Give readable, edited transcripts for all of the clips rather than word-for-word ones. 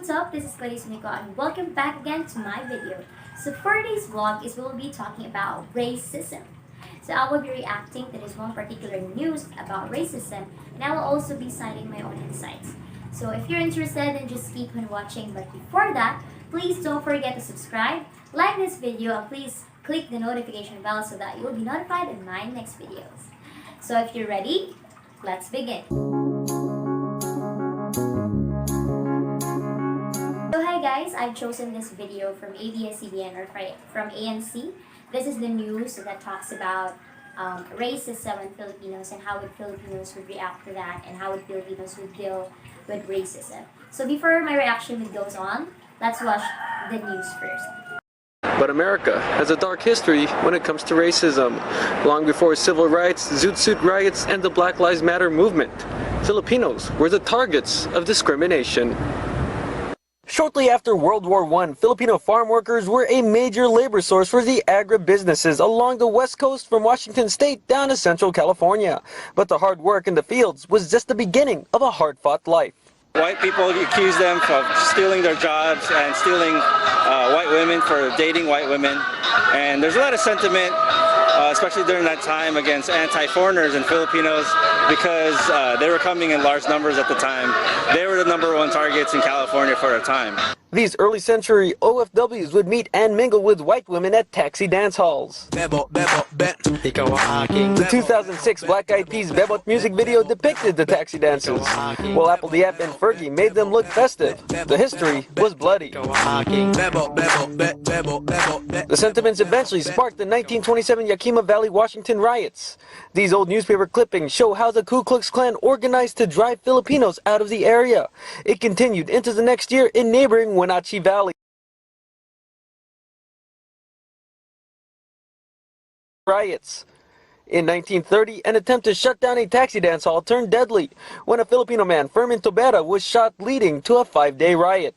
what's up? This is Clarice Nico and welcome back again to my video. So for today's vlog is we'll be talking about racism. So I will be reacting to this one particular news about racism and I will also be citing my own insights. So if you're interested then just keep on watching, but before that, please don't forget to subscribe, like this video, and please click the notification bell so that you will be notified in my next videos. So if you're ready, let's begin. So hi guys, I've chosen this video from ABS-CBN or from ANC. This is the news that talks about racism in Filipinos and how would Filipinos would react to that and how would Filipinos would deal with racism. So before my reaction goes on, let's watch the news first. But America has a dark history when it comes to racism. Long before civil rights, Zoot Suit riots, and the Black Lives Matter movement, Filipinos were the targets of discrimination. Shortly after World War I, Filipino farm workers were a major labor source for the agribusinesses along the west coast from Washington State down to Central California. But the hard work in the fields was just the beginning of a hard-fought life. White people accuse them of stealing their jobs and stealing white women for dating white women. And there's a lot of sentiment, especially during that time, against anti-foreigners and Filipinos because they were coming in large numbers at the time. They were the number 1 targets in California for a time. These early century OFWs would meet and mingle with white women at taxi dance halls. The 2006 Black Eyed Peas Bebot music video depicted the taxi dancers, while Apple Diap and Fergie made them look festive. The history was bloody. The sentiments eventually sparked the 1927 Yakima Valley, Washington riots. These old newspaper clippings show how the Ku Klux Klan organized to drive Filipinos out of the area. It continued into the next year in neighboring Wenatchee Valley. Riots. In 1930, an attempt to shut down a taxi dance hall turned deadly when a Filipino man, Fermin Tobera, was shot, leading to a 5-day riot.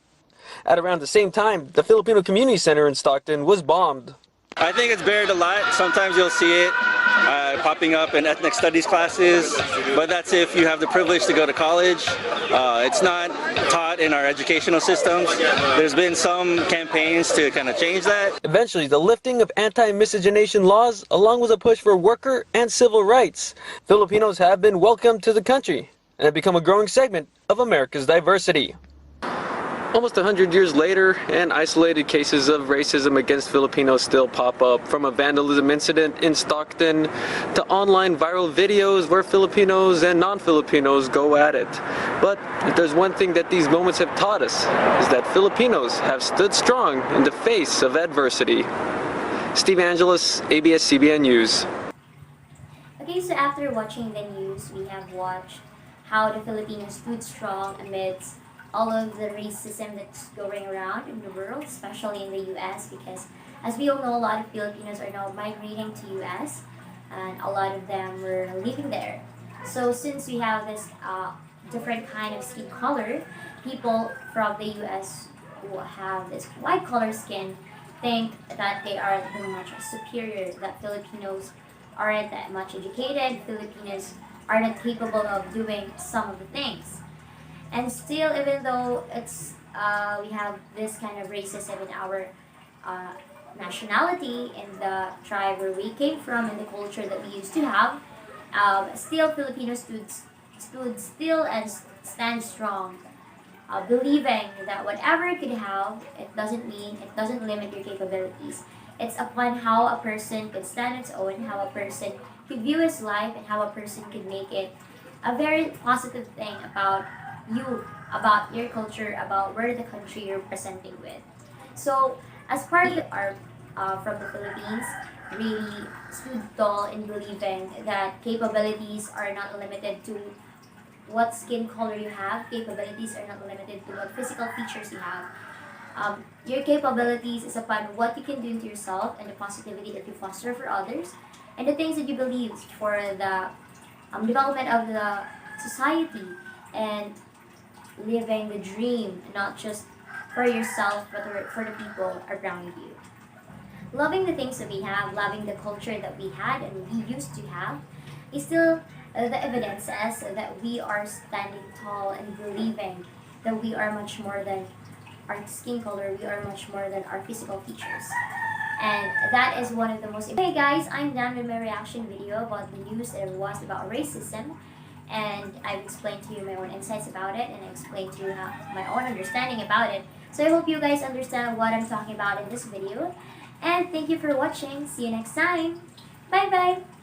At around the same time, the Filipino Community Center in Stockton was bombed. I think it's buried a lot. Sometimes you'll see it popping up in ethnic studies classes, but that's if you have the privilege to go to college. It's not taught in our educational systems. There's been some campaigns to kind of change that. Eventually, the lifting of anti-miscegenation laws, along with a push for worker and civil rights, Filipinos have been welcomed to the country and have become a growing segment of America's diversity. Almost 100 years later, and isolated cases of racism against Filipinos still pop up, from a vandalism incident in Stockton to online viral videos where Filipinos and non-Filipinos go at it. But if there's one thing that these moments have taught us, is that Filipinos have stood strong in the face of adversity. Steve Angeles, ABS-CBN News. Okay, so after watching the news, we have watched how the Filipinos stood strong amidst all of the racism that's going around in the world, especially in the US, because as we all know, a lot of Filipinos are now migrating to US and a lot of them were living there. So since we have this different kind of skin color, people from the US who have this white color skin think that they are much superior, that Filipinos aren't that much educated, Filipinos are not capable of doing some of the things. And still, even though it's we have this kind of racism in our nationality, in the tribe where we came from, and the culture that we used to have, still Filipinos stood still and stand strong, believing that whatever you could have, it doesn't limit your capabilities. It's upon how a person could stand its own, how a person could view his life, and how a person could make it a very positive thing about you, about your culture, about where the country you're presenting with. So, as part of our from the Philippines, really stood tall in believing that capabilities are not limited to what skin color you have. Capabilities are not limited to what physical features you have. Your capabilities is upon what you can do to yourself and the positivity that you foster for others, and the things that you believe for the development of the society and living the dream, not just for yourself but for the people around you. Loving the things that we have, loving the culture that we had and we used to have, is still the evidence says that we are standing tall and believing that we are much more than our skin color, we are much more than our physical features. And that is one of the most important. Hey guys, I'm done with my reaction video about the news that was about racism. And I've explained to you my own insights about it, and I explained to you my own understanding about it. So I hope you guys understand what I'm talking about in this video. And thank you for watching. See you next time. Bye bye.